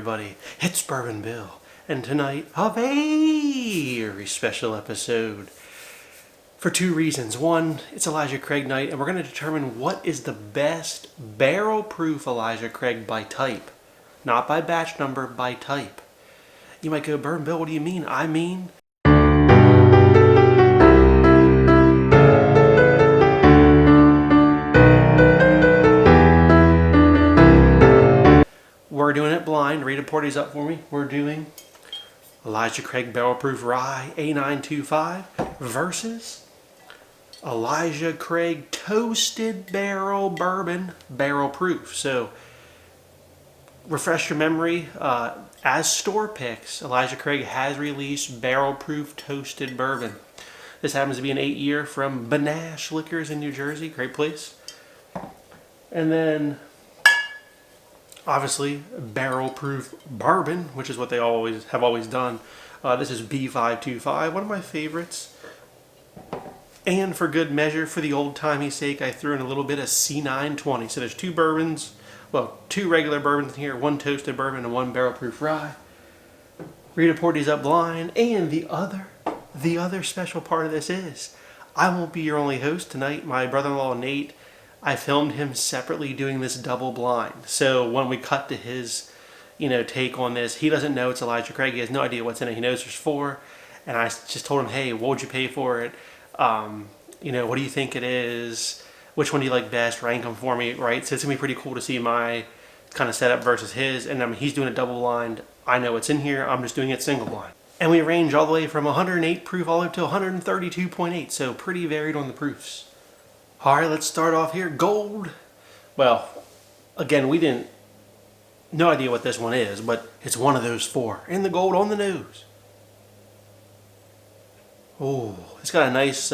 everybody? It's Bourbon Bill, and tonight a very special episode for two reasons. One, it's Elijah Craig night, and we're going to determine what is the best barrel-proof Elijah Craig by type. Not by batch number, by type. You might go, Bourbon Bill, what do you mean? I mean, we're doing it blind. Rita Porty's up for me. We're doing Elijah Craig Barrel Proof Rye A925 versus Elijah Craig Toasted Barrel Bourbon Barrel Proof. So, refresh your memory. As store picks, Elijah Craig has released Barrel Proof Toasted Bourbon. This happens to be an 8-year from Benash Liquors in New Jersey. Great place. And then, obviously, barrel proof bourbon, which is what they have always done. This is B525, one of my favorites. And for good measure, for the old-timey sake, I threw in a little bit of C920. So there's two bourbons, well, two regular bourbons here, one toasted bourbon and one barrel proof rye. Rita Porty's up blind, and the other special part of this is, I won't be your only host tonight. My brother-in-law Nate, I filmed him separately doing this double blind. So when we cut to his, take on this, he doesn't know it's Elijah Craig. He has no idea what's in it. He knows there's 4. And I just told him, hey, what would you pay for it? What do you think it is? Which one do you like best? Rank them for me, right? So it's going to be pretty cool to see my kind of setup versus his. And I mean, he's doing a double blind. I know what's in here. I'm just doing it single blind. And we range all the way from 108 proof all the way up to 132.8. So pretty varied on the proofs. All right, let's start off here. Gold. Well, again, no idea what this one is, but it's one of those 4. And the gold on the nose. Oh, it's got a nice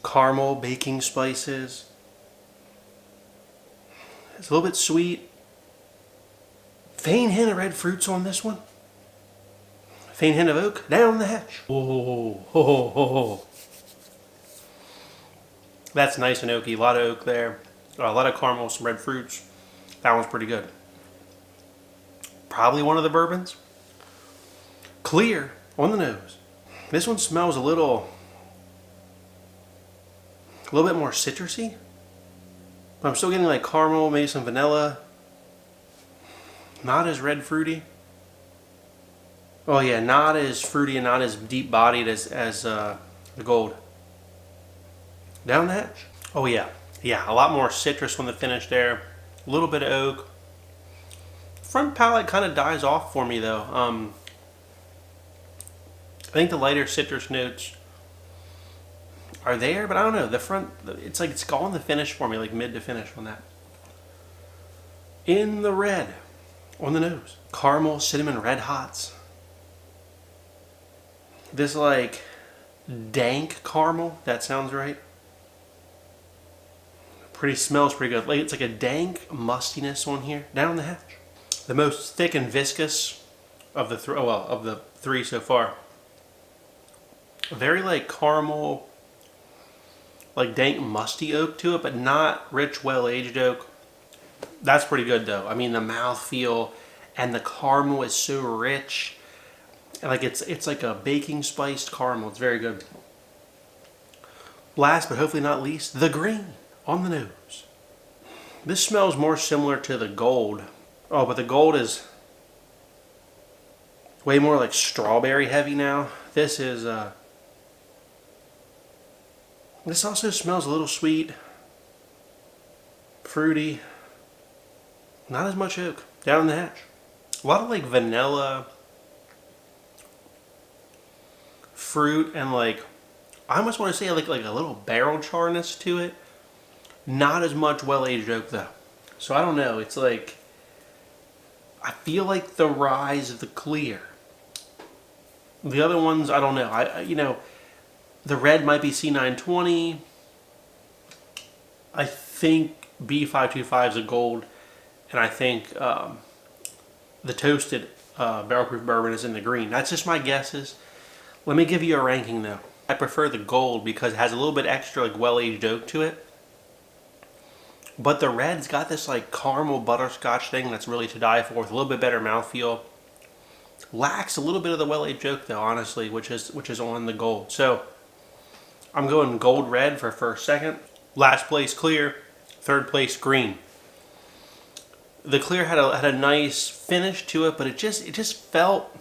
caramel baking spices. It's a little bit sweet. Faint hint of red fruits on this one. Faint hint of oak down the hatch. Oh. That's nice and oaky. A lot of oak there. A lot of caramel, some red fruits. That one's pretty good. Probably one of the bourbons. Clear on the nose. This one smells a little bit more citrusy. But I'm still getting like caramel, maybe some vanilla. Not as red fruity. Oh yeah, not as fruity and not as deep bodied as the gold. Down the hatch. Oh yeah, a lot more citrus on the finish there. A little bit of oak. Front palate kind of dies off for me though. I think the lighter citrus notes are there, but I don't know. The front, it's like it's gone the finish for me, like mid to finish on that. In the red, on the nose, caramel, cinnamon, red hots. This like dank caramel, that sounds right. Smells pretty good. Like it's like a dank mustiness on here. Down the hatch. The most thick and viscous of the three so far. Very like caramel, like dank musty oak to it, but not rich, well-aged oak. That's pretty good though. I mean, the mouthfeel and the caramel is so rich. And like it's like a baking spiced caramel. It's very good. Last but hopefully not least, the green on the nose. This smells more similar to the gold. Oh, but the gold is way more like strawberry heavy now. This is this also smells a little sweet, fruity, not as much oak. Down the hatch. A lot of like vanilla, fruit, and like, I almost want to say like a little barrel charness to it. Not as much well-aged oak though. So I don't know, it's like, I feel like the rise of the clear. The other ones, I don't know. The red might be C920. I think B525 is a gold. And I think the toasted barrel proof bourbon is in the green. That's just my guesses. Let me give you a ranking though. I prefer the gold because it has a little bit extra like well-aged oak to it. But the red's got this like caramel butterscotch thing that's really to die for, with a little bit better mouthfeel. Lacks a little bit of the well-aged oak though, honestly, which is on the gold. So I'm going gold red for first, second. Last place clear, third place green. The clear had a nice finish to it, but it just felt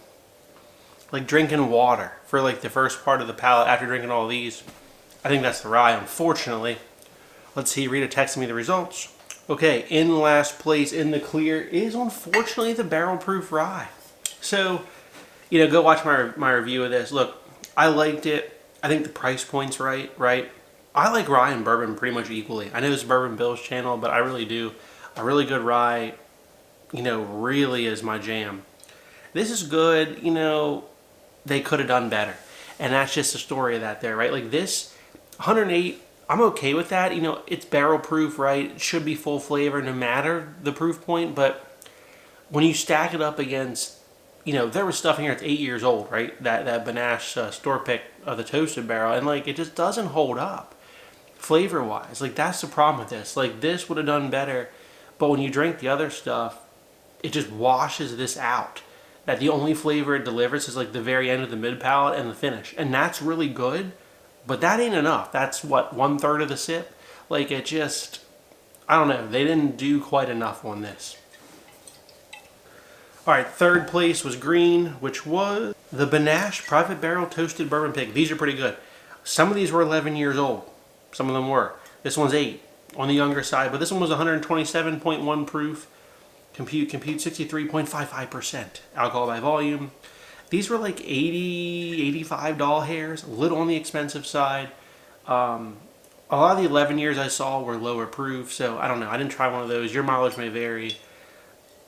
like drinking water for like the first part of the palate after drinking all these. I think that's the rye, unfortunately. Let's see, Rita texted me the results. Okay, in last place in the clear is unfortunately the barrel proof rye. So, go watch my review of this. Look, I liked it. I think the price point's right? I like rye and bourbon pretty much equally. I know it's Bourbon Bill's channel, but I really do. A really good rye, really is my jam. This is good, they could have done better. And that's just the story of that there, right? Like this, 108, I'm okay with that. It's barrel proof, right? It should be full flavor no matter the proof point, but when you stack it up against, there was stuff in here that's 8 years old, right? That Banache store pick of the toasted barrel, and like it just doesn't hold up flavor wise. Like that's the problem with this. Like this would have done better, but when you drink the other stuff, it just washes this out. That the only flavor it delivers is like the very end of the mid palate and the finish, and that's really good, but that ain't enough. That's what, 1/3 of the sip. Like it just, I don't know. They didn't do quite enough on this. All right, third place was green, which was the Banache Private Barrel Toasted Bourbon Pig. These are pretty good. Some of these were 11 years old. Some of them were. This one's 8 on the younger side, but this one was 127.1 proof. Compute 63.55% alcohol by volume. These were like $80, $85 hairs, a little on the expensive side. A lot of the 11 years I saw were lower proof, so I don't know. I didn't try one of those. Your mileage may vary.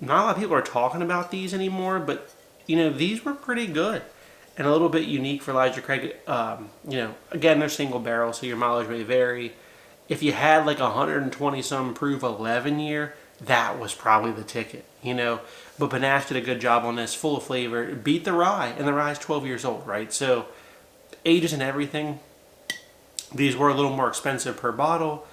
Not a lot of people are talking about these anymore, but these were pretty good and a little bit unique for Elijah Craig. Again, they're single barrel, so your mileage may vary. If you had like 120 some proof 11 year, that was probably the ticket, But Banache did a good job on this, full of flavor. It beat the rye, and the rye is 12 years old, right? So ages and everything. These were a little more expensive per bottle.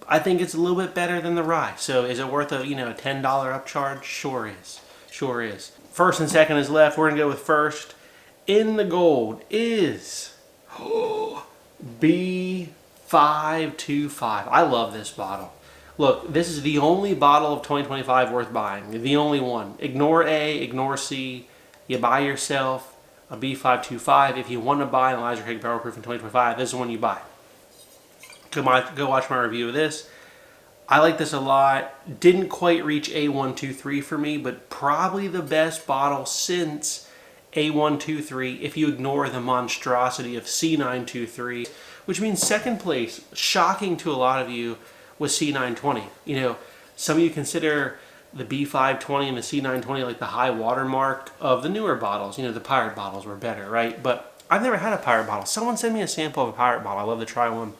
I think it's a little bit better than the rye. So is it worth a $10 upcharge? Sure is. Sure is. First and second is left. We're gonna go with first. In the gold is B525. I love this bottle. Look, this is the only bottle of 2025 worth buying. The only one. Ignore A, ignore C. You buy yourself a B525. If you want to buy an Elijah Craig Barrel Proof in 2025, this is the one you buy. Go watch my review of this. I like this a lot. Didn't quite reach A123 for me, but probably the best bottle since A123 if you ignore the monstrosity of C923, which means second place, shocking to a lot of you, was C920. Some of you consider the B520 and the C920 like the high watermark of the newer bottles. The pirate bottles were better, right? But I've never had a pirate bottle. Someone send me a sample of a pirate bottle. I'd love to try one.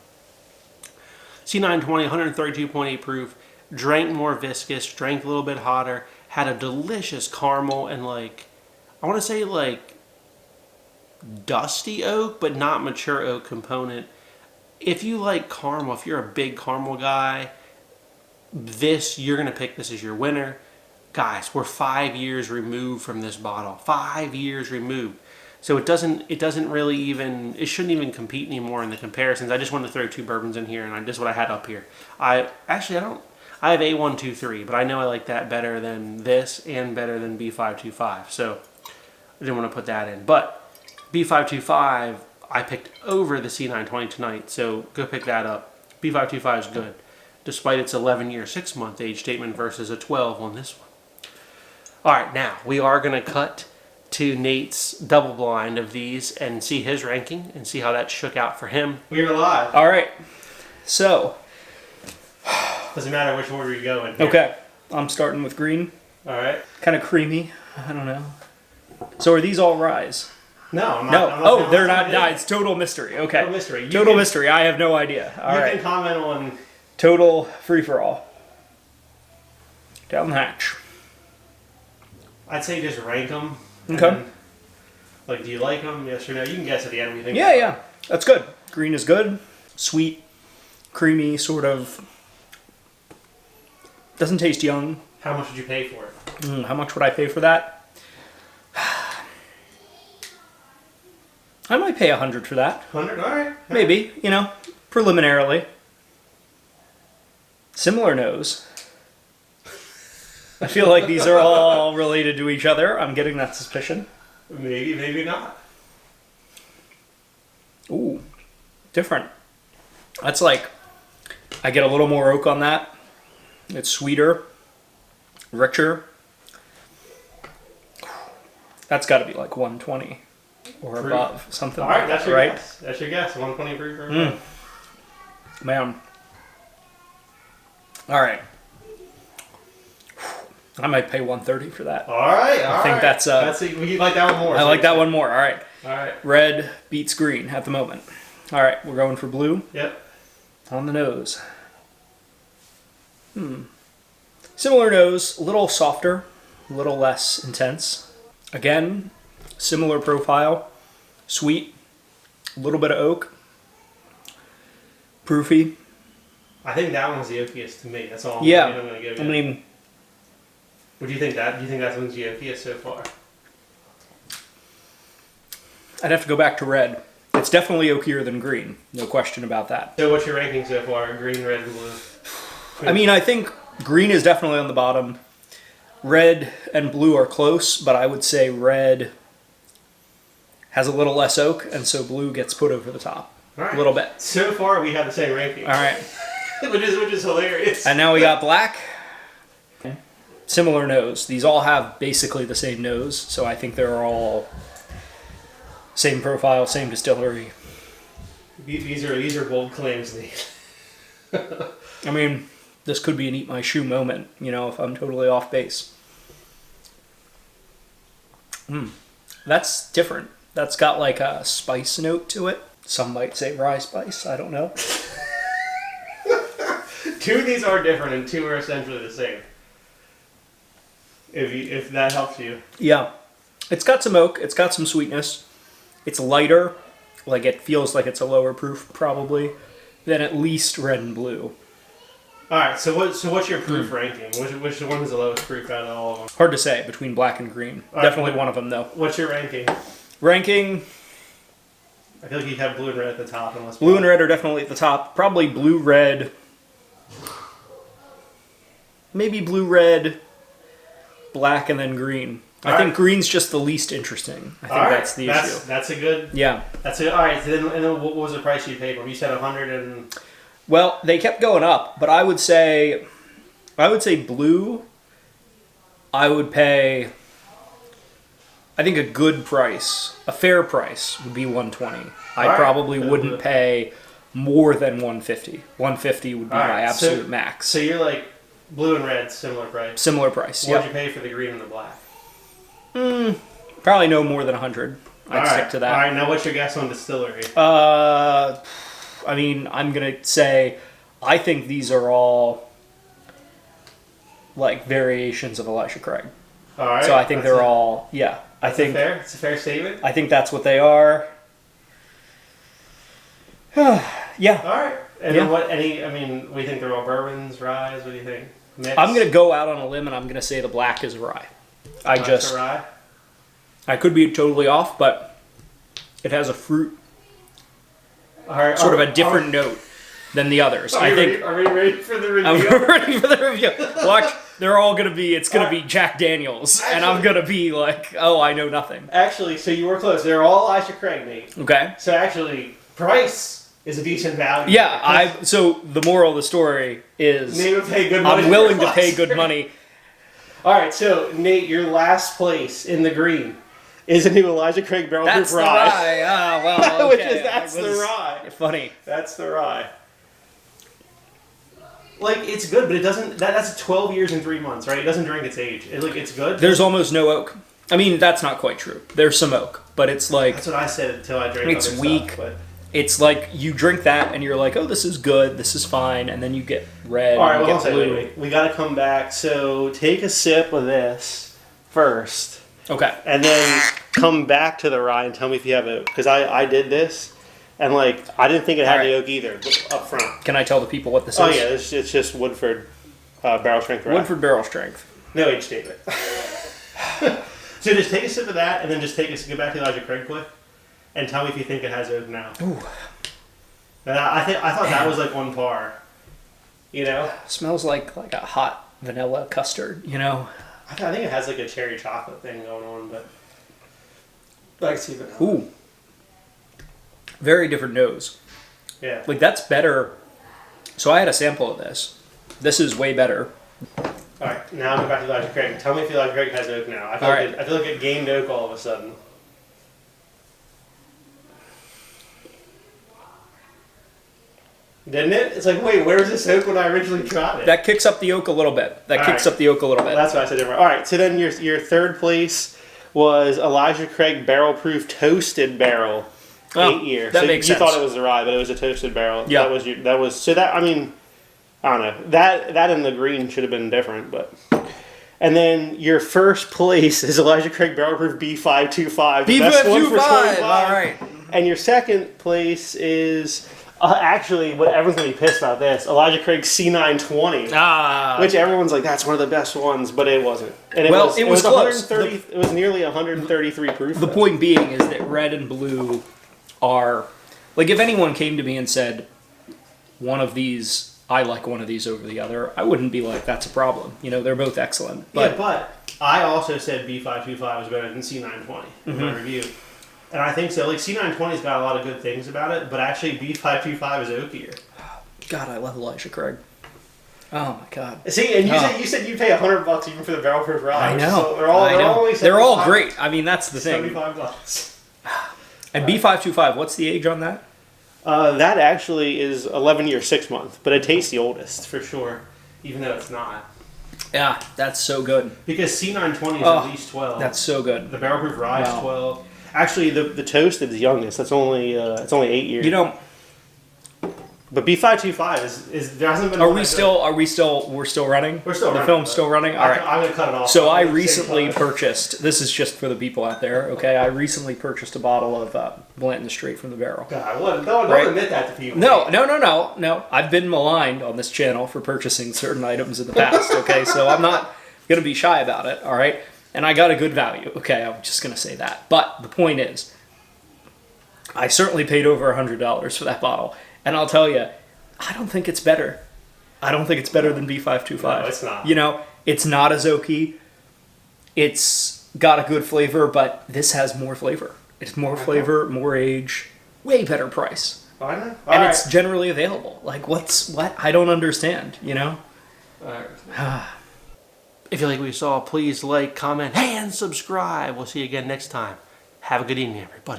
C920, 132.8 proof, drank more viscous, drank a little bit hotter, had a delicious caramel and I want to say dusty oak, but not mature oak component. If you like caramel, if you're a big caramel guy, you're going to pick this as your winner. Guys, we're 5 years removed from this bottle. 5 years removed. So it doesn't really even, it shouldn't even compete anymore in the comparisons. I just wanted to throw 2 bourbons in here, and this is what I had up here. I have A123, but I know I like that better than this and better than B525. So I didn't want to put that in. But B525, I picked over the C920 tonight, so go pick that up. B525 is good, despite its 11-year, 6-month age statement versus a 12 on this one. All right, now we are going to cut to Nate's double blind of these and see his ranking and see how that shook out for him. We're live. All right. So. Doesn't matter which order you go in. Okay. I'm starting with green. All right. Kind of creamy. I don't know. So are these all ryes? No, I'm not. No. They're not. No, it's total mystery. Okay. Total mystery. Total mystery. I have no idea. All right. You can comment on. Total free for all. Down the hatch. I'd say just rank them. Okay. Do you like them? Yes or no? You can guess at the end what you think. Yeah. That's good. Green is good. Sweet, creamy, sort of Doesn't taste young. How much would you pay for it? How much would I pay for that? I might pay 100 for that. 100. All right. Maybe, you know, preliminarily. Similar nose. I feel like these are all related to each other. I'm getting that suspicion. Maybe, maybe not. Ooh, different. That's like, I get a little more oak on that. It's sweeter, richer. That's got to be like 120 or Proof. above, something All like right, that's that, your right? guess. That's your guess. 120 proof or above. Man. All right. I might pay 130 for that. All right. I think that's we like that one more. I like that one more. All right. All right. Red beats green at the moment. All right, we're going for blue. Yep. On the nose. Similar nose, a little softer, a little less intense. Again, similar profile. Sweet, a little bit of oak. Proofy. I think that one's the oakiest to me. That's all. Yeah. I'm gonna give you. I mean, What do you think? Do you think that one's the oakiest so far? I'd have to go back to red. It's definitely oakier than green. No question about that. So what's your ranking so far? Green, red, and blue. I mean, I think green is definitely on the bottom. Red and blue are close, but I would say red has a little less oak, and so blue gets put over the top. All right. A little bit. So far, we have the same ranking. All right. which is hilarious. And now we got black. Similar nose. These all have basically the same nose, so I think they're all same profile, same distillery. These are bold claims, Nate. I mean, this could be an eat my shoe moment, you know, if I'm totally off base. That's different. That's got like a spice note to it. Some might say rye spice. I don't know. Two of these are different, and two are essentially the same. If that helps you. Yeah. It's got some oak. It's got some sweetness. It's lighter. Like, it feels like it's a lower proof, probably, than at least red and blue. All right. So what's your proof ranking? Which one is the lowest proof out of all of them? Hard to say between black and green. All Definitely right. one of them, though. What's your ranking? Ranking, I feel like you have blue and red at the top, unless blue and red are definitely at the top. Probably blue, red. Maybe blue, red, black, and then green. I think green's just the least interesting. I think that's the issue. That's a good. Yeah. That's it. All right. So then what was the price you paid for them? You said 100 and. Well, they kept going up, but I would say blue. I would pay. I think a good price, a fair price, would be 120. I probably wouldn't pay more than 150. 150 would be my absolute max. So you're like blue and red, similar price. Similar price. What'd you pay for the green and the black? Probably no more than 100. I'd stick to that. All right. Now, what's your guess on distillery? I mean, I'm gonna say, I think these are all like variations of Elisha Craig. All right. So I think they're all, yeah. It's a fair statement. I think that's what they are. Yeah. All right. And then what? We think they're all bourbons, ryes. What do you think? Mix? I'm gonna go out on a limb and I'm gonna say the black is a rye. Black's a rye. I could be totally off, but it has a fruit, sort of a different note than the others. Are we ready for the review? I'm ready for the review. Watch, they're all gonna be. It's gonna be Jack Daniels, and I'm gonna be like, oh, I know nothing. Actually, so you were close. They're all Elisha Craig, Nate. Okay. So actually, price is a decent value. Yeah, so the moral of the story is, Nate would pay good money. I'm willing to pay good money. All right, so Nate, your last place in the green is a new Elisha Craig barrel proof That's the rye. Ah, well, okay. That's the rye. Funny. That's the rye. Like, it's good, but it doesn't. That's 12 years and 3 months, right? It doesn't drink its age. It's good. There's almost no oak. I mean, that's not quite true. There's some oak, but it's like, That's what I said until I drank. It's other weak. Stuff, but. it's like you drink that and you're like, oh, this is good, this is fine, and then you get red, All right, and you well, get blue. wait. We got to come back. So take a sip of this first, Okay. and then come back to the rye and tell me if you have oak. Because I did this, and I didn't think it had All right. the oak either up front. Can I tell the people what this Oh is? yeah, it's just Woodford. barrel strength rye. Woodford barrel strength. No age statement. So just take a sip of that, and then just go back to Elijah Craig quick, and tell me if you think it has oak now. Ooh. And I thought that was like on par. You know? Smells like a hot vanilla custard, you know? I think it has like a cherry chocolate thing going on, but I see vanilla. Ooh. Very different nose. Yeah. Like, that's better. So I had a sample of this. This is way better. All right, now I'm back to Elijah Craig. Tell me if Elijah Craig has oak now. I feel like it gained oak all of a sudden. Didn't it? It's like, wait, where was this oak when I originally tried it? That kicks up the oak a little bit. Up the oak a little bit. That's why I said different. All right, so then your third place was Elijah Craig Barrel Proof Toasted Barrel, 8 year. That so makes you sense. thought it was the rye, but it was a toasted barrel. Yeah. I mean, I don't know. That and the green should have been different, but. And then your first place is Elijah Craig Barrel Proof B525. B525, all right. And your second place is actually, what everyone's gonna be pissed about this, Elijah Craig C920. Which everyone's like, that's one of the best ones, but it wasn't. And it was close. 130. It was nearly 133 proof. The point being is that red and blue are, like, if anyone came to me and said, I like one of these over the other, I wouldn't be like, that's a problem. You know, they're both excellent. But, yeah, but I also said B525 was better than C920 in my review. And I think so. Like, C920's got a lot of good things about it, but actually B525 is oakier. God, I love Elijah Craig. Oh my God. See, and you said you pay $100 even for the barrel proof rye. I know. So they're all great. I mean, that's the thing. $75. And B525, what's the age on that? That actually is 11 year 6 month, but it tastes the oldest for sure, even though it's not. Yeah, that's so good. Because C920 is at least 12. That's so good. The barrel proof rye is 12. Actually, the toasted is youngest. That's only it's only 8 years. You know, but B525 is there hasn't been. We're still running? We're still running. The film's still running. All right. I'm gonna cut it off. So I recently purchased. This is just for the people out there. Okay, I recently purchased a bottle of Blanton straight from the barrel. God, don't admit that to people. No. I've been maligned on this channel for purchasing certain items in the past. Okay, so I'm not gonna be shy about it. All right, and I got a good value. Okay, I'm just gonna say that. But the point is, I certainly paid over $100 for that bottle. And I'll tell you, I don't think it's better. I don't think it's better than B525. No, it's not. You know, it's not as oaky. It's got a good flavor, but this has more flavor. It's more flavor, more age, way better price. I know. And it's generally available. Like, what? I don't understand, you know? If you like what you saw, please like, comment, and subscribe. We'll see you again next time. Have a good evening, everybody.